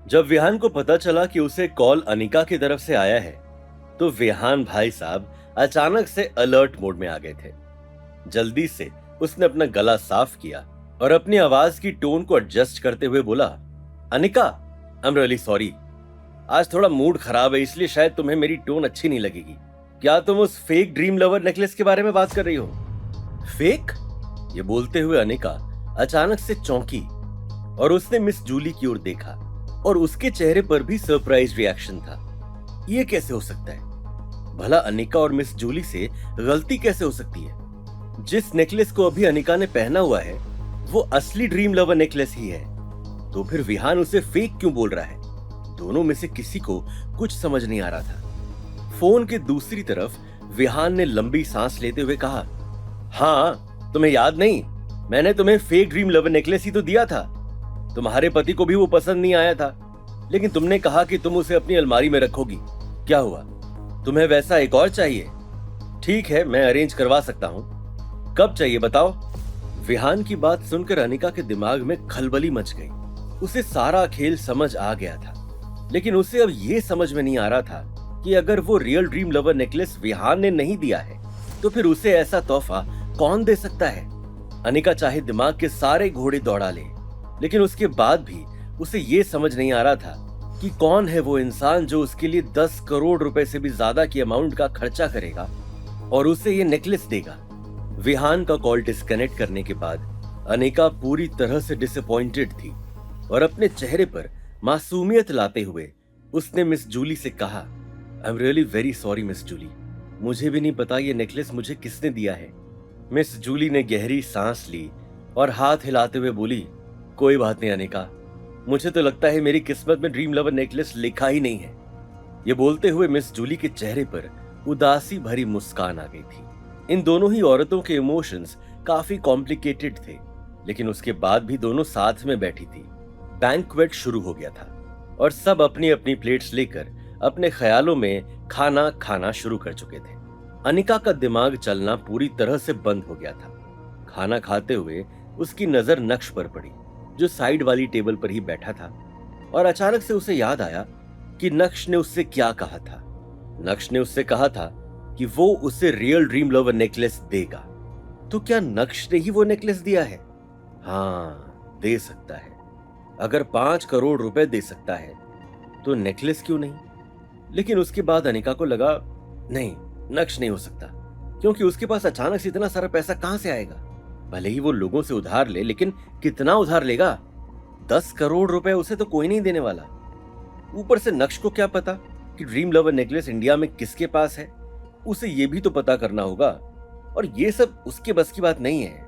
जब विहान को पता चला कि उसे कॉल अनिका की तरफ से आया है, तो विहान भाई साहब अचानक से अलर्ट मोड में आ गए थे। जल्दी से उसने अपना गला साफ किया और अपनी आवाज की टोन को एडजस्ट करते हुए बोला, अनिका, आई एम रियली सॉरी। आज थोड़ा मूड खराब है, इसलिए शायद तुम्हें मेरी टोन अच्छी नहीं लगेगी। क्या तुम उस फेक ड्रीम लवर नेकलेस के बारे में बात कर रही हो? फेक? ये बोलते हुए अनिका अचानक से चौंकी और उसने मिस जूली की ओर देखा और उसके चेहरे पर भी सरप्राइज रिएक्शन था। ये कैसे हो सकता है? भला अनिका और मिस जूली से गलती कैसे हो सकती है? जिस नेकलेस को अभी अनिका ने पहना हुआ है वो असली ड्रीम लवर नेकलेस ही है, तो फिर विहान उसे फेक क्यों बोल रहा है? दोनों में से किसी को कुछ समझ नहीं आ रहा था। फोन के दूसरी तरफ विहान ने लंबी सांस लेते हुए कहा, हाँ, तुम्हें याद नहीं, मैंने तुम्हें फेक ड्रीम लवर नेकलेस ही तो दिया था। तुम्हारे पति को भी वो पसंद नहीं आया था, लेकिन तुमने कहा कि तुम उसे अपनी अलमारी में रखोगी। क्या हुआ? तुम्हें वैसा एक और चाहिए? ठीक है, मैं अरेंज करवा सकता हूं। कब चाहिए बताओ? विहान की बात सुनकर अनिका के दिमाग में खलबली मच गई। उसे सारा खेल समझ आ गया था, लेकिन उसे अब यह समझ में नहीं आ रहा था कि अगर वो real dream lover necklace Vihaan ने नहीं दिया है, तो फिर उसे ऐसा तोहफा कौन दे सकता है? अनिका चाहे दिमाग के सारे घोड़े दौड़ा ले, लेकिन उसके बाद भी उसे यह समझ नहीं आ रहा था कि कौन है वो इंसान जो उसके लिए 10 करोड़ रुपए से भी ज्यादा की अमाउंट का खर्चा करेगा और उसे ये नेकलेस देगा। विहान का कॉल डिस्कनेक्ट करने के बाद अनिका पूरी तरह से डिसअपॉइंटेड थी और अपने चेहरे पर मासूमियत लाते हुए उसने मिस जूली से कहा, I am really very sorry miss Julie, मुझे भी नहीं पता ये नेकलेस मुझे किसने दिया है। मिस जूली ने गहरी सांस ली और हाथ हिलाते हुए बोली, कोई बात नहीं अनिका, मुझे तो लगता है मेरी किस्मत में ड्रीम लवर नेकलेस लिखा ही नहीं है। ये बोलते हुए मिस जूली के चेहरे पर उदासी भरी मुस्कान आ गई थी। इन दोनों ही औरतों के इमोशंस काफी कॉम्प्लिकेटेड थे, लेकिन उसके बाद भी दोनों साथ में बैठी थी। बैंक्वेट शुरू हो गया था और सब अपनी अपनी प्लेट्स लेकर अपने ख्यालों में खाना खाना शुरू कर चुके थे। अनिका का दिमाग चलना पूरी तरह से बंद हो गया था। खाना खाते हुए उसकी नजर नक्श पर पड़ी, जो साइड वाली टेबल पर ही बैठा था, और अचानक से उसे याद आया कि नक्श ने उससे क्या कहा था। नक्श ने उससे कहा था कि वो उसे रियल ड्रीम लवर नेकलेस देगा। तो क्या नक्श ने ही वो नेकलेस दिया है? हाँ, दे सकता है। अगर 5 करोड़ रुपए दे सकता है तो नेकलेस क्यों नहीं? लेकिन उसके बाद अनिका को लगा, नहीं, नक्श नहीं हो सकता, क्योंकि उसके पास अचानक से इतना सारा पैसा कहां से आएगा? भले ही वो लोगों से उधार ले, लेकिन कितना उधार लेगा? 10 करोड़ रुपए उसे तो कोई नहीं देने वाला। ऊपर से नक्श को क्या पता कि ड्रीम लवर नेकलेस इंडिया में किसके पास है? उसे ये भी तो पता करना होगा, और ये सब उसके बस की बात नहीं है।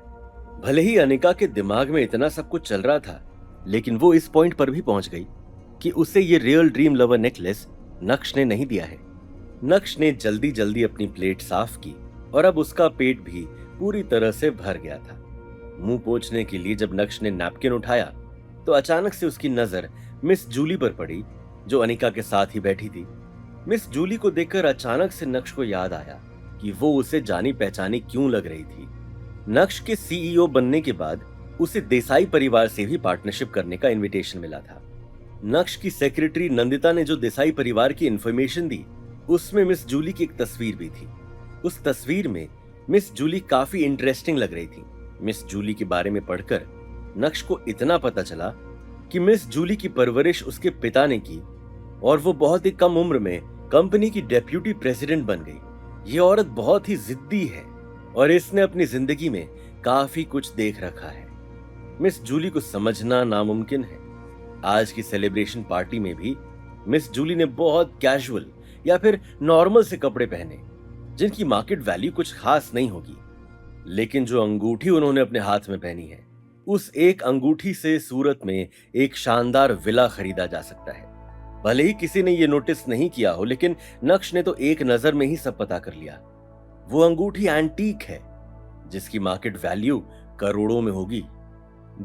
भले ही अनिका के दिमाग में इतना सब कुछ चल रहा था, लेकिन वो इस पॉइंट पर भी पहुंच गई कि उसे ये रियल ड्रीम लवर नेकलेस नक्श ने नहीं दिया है। नक्श ने जल्दी जल्दी अपनी प्लेट साफ की और अब उसका पेट भी पूरी तरह से भर गया था। मुंह पोंछने के लिए जब नक्श ने नैपकिन उठाया तो अचानक से उसकी नजर मिस जूली पर पड़ी, जो अनिका के साथ ही बैठी थी। मिस जूली को देखकर अचानक से नक्श को याद आया कि वो उसे जानी पहचानी क्यों लग रही थी। नक्श के सीईओ बनने के बाद उसे देसाई परिवार से भी पार्टनरशिप करने का इनविटेशन मिला था। नक्श की सेक्रेटरी नंदिता ने जो देसाई परिवार की इंफॉर्मेशन दी, उसमें मिस जूली की एक तस्वीर भी थी। उस तस्वीर में मिस जूली काफी इंटरेस्टिंग लग रही थी। मिस जूली के बारे में पढ़कर नक्श को इतना पता चला कि मिस जूली की परवरिश उसके पिता ने की और वो बहुत ही कम उम्र में कंपनी की डेप्यूटी प्रेसिडेंट बन गई। ये औरत बहुत ही जिद्दी है और इसने अपनी जिंदगी में काफी कुछ देख रखा है। मिस जूली को समझना नामुमकिन है। आज की सेलिब्रेशन पार्टी में भी मिस जूली ने बहुत कैजुअल या फिर नॉर्मल से कपड़े पहने, जिनकी मार्केट वैल्यू कुछ खास नहीं होगी, लेकिन जो अंगूठी उन्होंने अपने हाथ में पहनी है, उस एक अंगूठी से सूरत में एक शानदार विला खरीदा जा सकता है। भले ही किसी ने ये नोटिस नहीं किया हो, लेकिन नक्श ने तो एक नजर में ही सब पता कर लिया। वो अंगूठी एंटीक है, जिसकी मार्केट वैल्यू करोड़ों में होगी।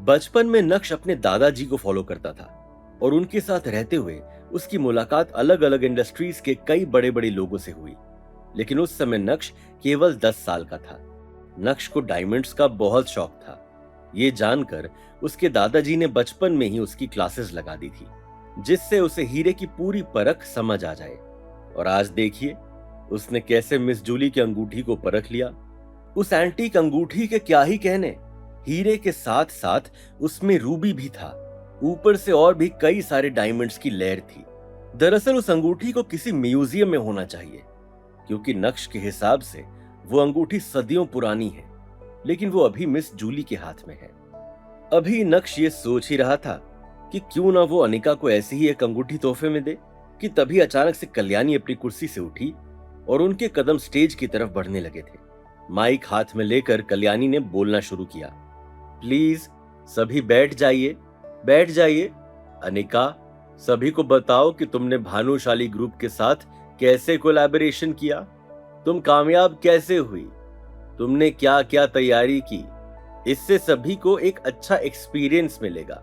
बचपन में नक्श अपने दादाजी को फॉलो करता था और उनके साथ रहते हुए उसकी मुलाकात अलग अलग इंडस्ट्रीज के कई बड़े बड़े लोगों से हुई, लेकिन उस समय नक्श केवल 10 साल का था। नक्श को डायमंड्स का बहुत शौक था। ये जानकर उसके दादाजी ने बचपन में ही उसकी क्लासेस लगा दी थी। जिससे उसे हीरे की पूरी परख समझ आ जाए। और आज देखिए उसने कैसे मिस जूली की अंगूठी को परख लिया। उस एंटीक अंगूठी के क्या ही कहने, हीरे के साथ साथ उसमें रूबी भी था, ऊपर से और भी कई सारे डायमंड्स की लेयर थी। दरअसल उस अंगूठी को किसी म्यूजियम में होना चाहिए, क्योंकि नक्श के हिसाब से वो अंगूठी सदियों पुरानी है, लेकिन वो अभी मिस जूली के हाथ में है। अभी नक्श ये सोच ही रहा था कि क्यों ना वो अनिका को ऐसी ही एक अंगूठी तोहफे में दे, कि तभी अचानक से कल्याणी अपनी कुर्सी से उठी और उनके कदम स्टेज की तरफ बढ़ने लगे थे। माइक हाथ में लेकर कल्याणी ने बोलना शुरू किया, प्लीज सभी बैठ जाइए, बैठ जाइए। अनिका, सभी को बताओ कि तुमने भानुशाली ग्रुप के साथ कैसे कोलैबोरेशन किया, तुम कामयाब कैसे हुई, तुमने क्या क्या तैयारी की। इससे सभी को एक अच्छा एक्सपीरियंस मिलेगा।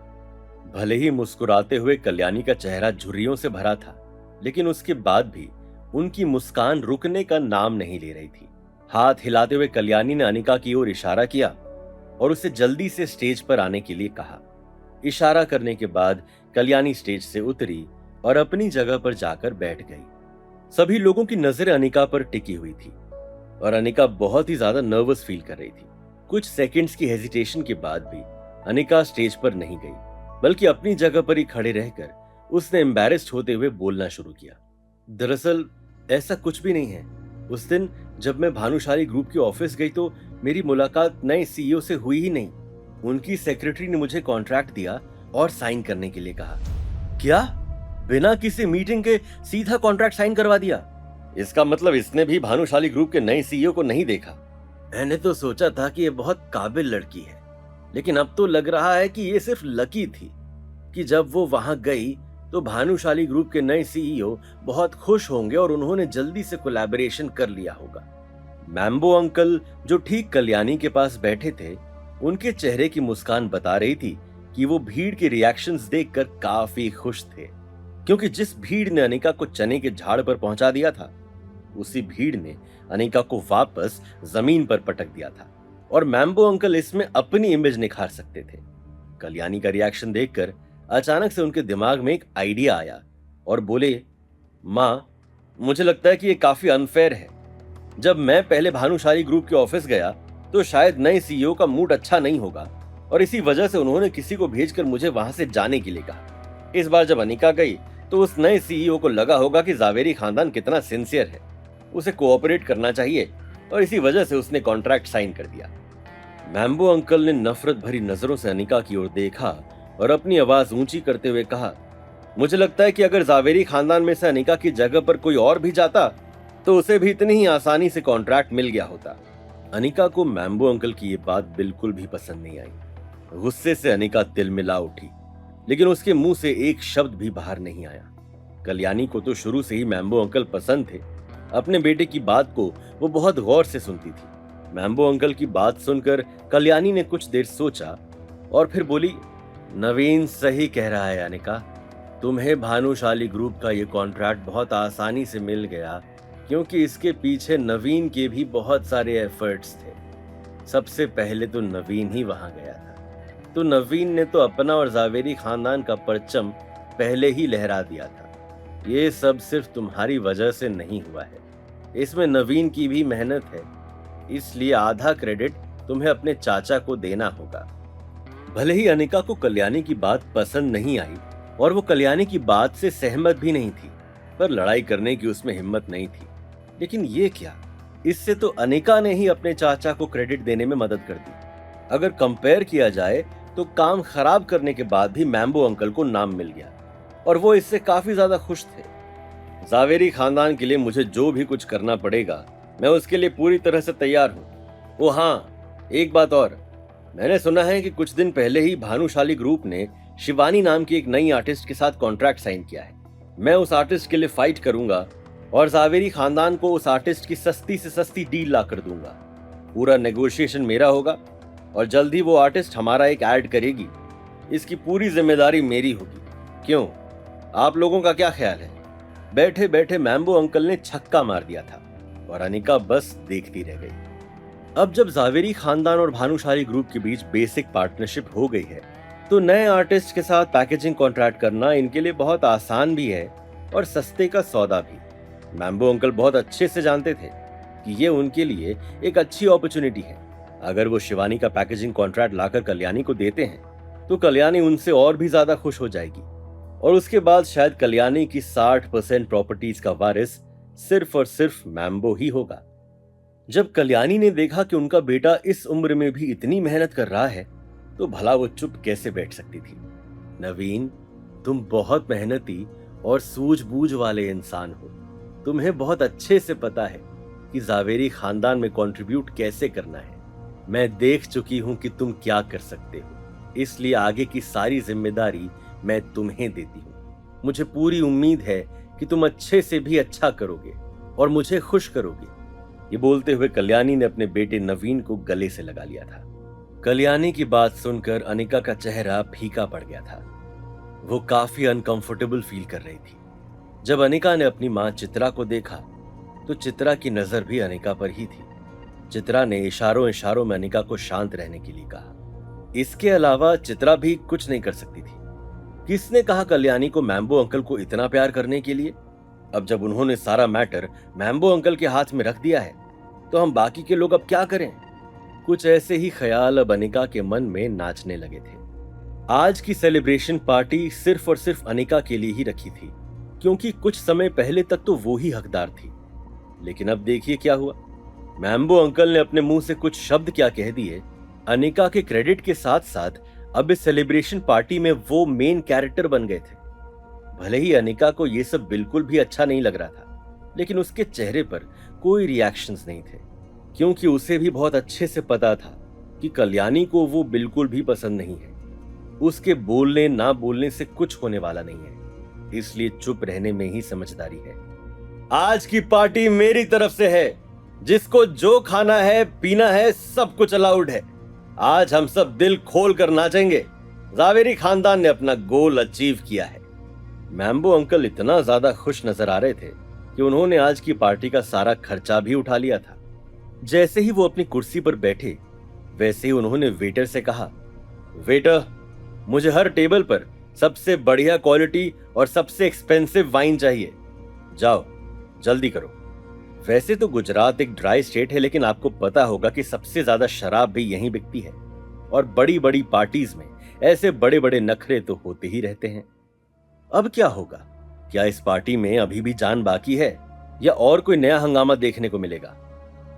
भले ही मुस्कुराते हुए कल्याणी का चेहरा झुर्रियों से भरा था, लेकिन उसके बाद भी उनकी मुस्कान रुकने का नाम नहीं ले रही थी। हाथ हिलाते हुए कल्याणी ने अनिका की ओर इशारा किया और उसे जल्दी से स्टेज पर आने के लिए कहा। इशारा करने के बाद कल्याणी स्टेज से उतरी और अपनी जगह पर जाकर बैठ गई। सभी लोगों की नजरें अनिका पर टिकी हुई थी और अनिका बहुत ही ज्यादा नर्वस फील कर रही थी। कुछ सेकंड्स की हेजिटेशन के बाद भी अनिका स्टेज पर नहीं गई, बल्कि अपनी जगह पर ही खड़े रहकर उसने एम्बैरेस्ड होते हुए बोलना शुरू किया। दरअसल ऐसा कुछ भी नहीं है। उस दिन जब मैं भानुशाली ग्रुप के ऑफिस गई तो मेरी मुलाकात नए सीईओ से हुई ही नहीं। उनकी सेक्रेटरी ने मुझे कॉन्ट्रैक्ट दिया और साइन करने के लिए कहा। क्या? बिना किसी मीटिंग के सीधा कॉन्ट्रैक्ट साइन करवा दिया? इसका मतलब इसने भी भानुशाली ग्रुप के नए सीईओ को नहीं देखा। मैंने तो सोचा था कि ये बहुत काबिल लड़की है, लेकिन अब तो लग रहा है कि ये सिर्फ लकी थी कि जब वो वहां गई तो भानुशाली ग्रुप के नए सीईओ बहुत खुश होंगे और उन्होंने जल्दी से कोलैबोरेशन कर लिया होगा। मैम्बो अंकल जो ठीक कल्याणी के पास बैठे थे, उनके चेहरे की मुस्कान बता रही थी कि वो भीड़ के रिएक्शंस देखकर काफी खुश थे, क्योंकि जिस भीड़ ने अनिका को चने के झाड़ पर पहुंचा दिया था, उसी भीड़ ने अनिका को वापस जमीन पर पटक दिया था और मैम्बो अंकल इसमें अपनी इमेज निखार सकते थे। कल्याणी का रिएक्शन देखकर अचानक से उनके दिमाग में एक आइडिया आया और बोले, माँ, मुझे लगता है कि ये काफी अनफेयर है। जब मैं पहले भानुशाली ग्रुप के ऑफिस गया तो शायद नए सीईओ का मूड अच्छा नहीं होगा और इसी वजह से उन्होंने किसी को भेजकर मुझे वहां से जाने के लिए कहा। इस बार जब अनिका गई तो उस नए सीईओ को लगा होगा कि जावेरी खानदान कितना सिंसियर है, उसे कोऑपरेट करना चाहिए, और इसी वजह से उसने कॉन्ट्रैक्ट साइन कर दिया। मैम्बो अंकल ने नफरत भरी नजरों से अनिका की ओर देखा और अपनी आवाज ऊंची करते हुए कहा, मुझे लगता है कि अगर जावेरी खानदान में से अनिका की जगह पर कोई और भी जाता तो उसे भी इतनी ही आसानी से कॉन्ट्रैक्ट मिल गया होता। अनिका को मैम्बो अंकल की ये बात बिल्कुल भी पसंद नहीं आई। गुस्से से अनिका तिलमिला उठी, लेकिन उसके मुंह से एक शब्द भी बाहर नहीं आया। कल्याणी को तो शुरू से ही मैम्बो अंकल पसंद थे। अपने बेटे की बात को वो बहुत गौर से सुनती थी। मैम्बो अंकल की बात सुनकर कल्याणी ने कुछ देर सोचा और फिर बोली, नवीन सही कह रहा है अनिका, तुम्हें भानुशाली ग्रुप का ये कॉन्ट्रैक्ट बहुत आसानी से मिल गया, क्योंकि इसके पीछे नवीन के भी बहुत सारे एफर्ट्स थे। सबसे पहले तो नवीन ही वहां गया था, तो नवीन ने तो अपना और जावेरी खानदान का परचम पहले ही लहरा दिया था। ये सब सिर्फ तुम्हारी वजह से नहीं हुआ है, इसमें नवीन की भी मेहनत है, इसलिए आधा क्रेडिट तुम्हें अपने चाचा को देना होगा। भले ही अनिका को कल्याणी की बात पसंद नहीं आई और वो कल्याणी की बात से सहमत भी नहीं थी, पर लड़ाई करने की उसमें हिम्मत नहीं थी। लेकिन ये क्या, इससे तो अनिका ने ही अपने चाचा को क्रेडिट देने में मदद कर दी। अगर कंपेयर किया जाए तो काम खराब करने के बाद भी मैम्बो अंकल को नाम मिल गया और वो इससे काफी ज्यादा खुश थे। जावेरी खानदान के लिए मुझे जो भी कुछ करना पड़ेगा, मैं उसके लिए पूरी तरह से तैयार हूँ। ओ हाँ, एक बात और, मैंने सुना है कि कुछ दिन पहले ही भानुशाली ग्रुप ने शिवानी नाम की एक नई आर्टिस्ट के साथ कॉन्ट्रैक्ट साइन किया है। मैं उस आर्टिस्ट के लिए फाइट करूंगा और जावेरी खानदान को उस आर्टिस्ट की सस्ती से सस्ती डील ला कर दूंगा। पूरा नेगोशिएशन मेरा होगा और जल्द ही वो आर्टिस्ट हमारा एक ऐड करेगी। इसकी पूरी जिम्मेदारी मेरी होगी। क्यों, आप लोगों का क्या ख्याल है? बैठे बैठे मैम्बो अंकल ने छक्का मार दिया था और अनिका बस देखती रह गई। अब जब जावेरी खानदान और भानुशाली ग्रुप के बीच बेसिक पार्टनरशिप हो गई है, तो नए आर्टिस्ट के साथ पैकेजिंग कॉन्ट्रैक्ट करना इनके लिए बहुत आसान भी है और सस्ते का सौदा भी। मैम्बो अंकल बहुत अच्छे से जानते थे कि ये उनके लिए एक अच्छी अपॉर्चुनिटी है। अगर वो शिवानी का पैकेजिंग कॉन्ट्रैक्ट लाकर कल्याणी को देते हैं तो कल्याणी उनसे और भी ज्यादा खुश हो जाएगी और उसके बाद शायद कल्याणी की 60% प्रॉपर्टीज का वारिस सिर्फ और सिर्फ मैम्बो ही होगा। जब कल्याणी ने देखा कि उनका बेटा इस उम्र में भी इतनी मेहनत कर रहा है तो भला वो चुप कैसे बैठ सकती थी। नवीन, तुम बहुत मेहनती और सूझबूझ वाले इंसान हो। तुम्हें बहुत अच्छे से पता है कि जावेरी खानदान में कंट्रीब्यूट कैसे करना है। मैं देख चुकी हूं कि तुम क्या कर सकते हो, इसलिए आगे की सारी जिम्मेदारी मैं तुम्हें देती हूं। मुझे पूरी उम्मीद है कि तुम अच्छे से भी अच्छा करोगे और मुझे खुश करोगे। ये बोलते हुए कल्याणी ने अपने बेटे नवीन को गले से लगा लिया था। कल्याणी की बात सुनकर अनिका का चेहरा फीका पड़ गया था। वो काफी अनकंफर्टेबल फील कर रही थी। जब अनिका ने अपनी मां चित्रा को देखा तो चित्रा की नजर भी अनिका पर ही थी। चित्रा ने इशारों इशारों में अनिका को शांत रहने के लिए कहा। इसके अलावा चित्रा भी कुछ नहीं कर सकती थी। किसने कहा कल्याणी को मैम्बो अंकल को इतना प्यार करने के लिए? अब जब उन्होंने सारा मैटर मैम्बो अंकल के हाथ में रख दिया है तो हम बाकी के लोग अब क्या करें? कुछ ऐसे ही ख्याल अब अनिका के मन में नाचने लगे थे। आज की सेलिब्रेशन पार्टी सिर्फ और सिर्फ अनिका के लिए ही रखी थी, क्योंकि कुछ समय पहले तक तो वो ही हकदार थी। लेकिन अब देखिए क्या हुआ। मैम्बो अंकल ने अपने मुंह से कुछ शब्द क्या कह दिए। अनिका के क्रेडिट के साथ साथ अब इस सेलिब्रेशन पार्टी में वो मेन कैरेक्टर बन गए थे। भले ही अनिका को ये सब बिल्कुल भी अच्छा नहीं लग रहा था, लेकिन उसके चेहरे पर कोई रिएक्शंस नहीं थे, क्योंकि उसे भी बहुत अच्छे से पता था कि कल्याणी को वो बिल्कुल भी पसंद नहीं है। उसके बोलने ना बोलने से कुछ होने वाला नहीं है, इसलिए चुप रहने में ही समझदारी है। आज की पार्टी मेरी तरफ से है। जिसको जो खाना है पीना है सब कुछ अलाउड है। आज हम सब दिल खोल कर नाचेंगे। जावेरी खानदान ने अपना गोल अचीव किया है। मैम्बो अंकल इतना ज्यादा खुश नजर आ रहे थे कि उन्होंने आज की पार्टी का सारा खर्चा भी उठा लिया था। जैसे ही वो अपनी कुर्सी पर बैठे वैसे ही उन्होंने वेटर से कहा, वेटर, मुझे हर टेबल पर सबसे बढ़िया क्वालिटी और सबसे एक्सपेंसिव वाइन चाहिए। जाओ जल्दी करो। वैसे तो गुजरात एक ड्राई स्टेट है, लेकिन आपको पता होगा कि सबसे ज्यादा शराब भी यहीं बिकती है और बड़ी बड़ी पार्टीज में ऐसे बड़े बड़े नखरे तो होते ही रहते हैं। अब क्या होगा? क्या इस पार्टी में अभी भी जान बाकी है या और कोई नया हंगामा देखने को मिलेगा?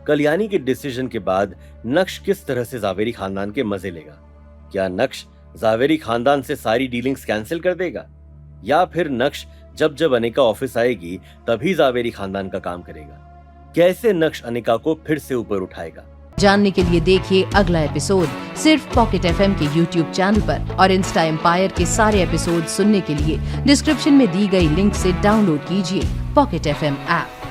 कल्याणी के डिसीजन के बाद नक्श किस तरह से जावेरी खानदान के मजे लेगा? क्या नक्श जावेरी खानदान से सारी डीलिंग्स कैंसिल कर देगा, या फिर नक्श जब जब अनिका ऑफिस आएगी तभी जावेरी खानदान का काम करेगा? कैसे नक्श अनिका को फिर से ऊपर उठाएगा? जानने के लिए देखिए अगला एपिसोड सिर्फ पॉकेट एफएम के यूट्यूब चैनल पर, और इंस्टा एम्पायर के सारे एपिसोड सुनने के लिए डिस्क्रिप्शन में दी गई लिंक से डाउनलोड कीजिए पॉकेट एफएम ऐप।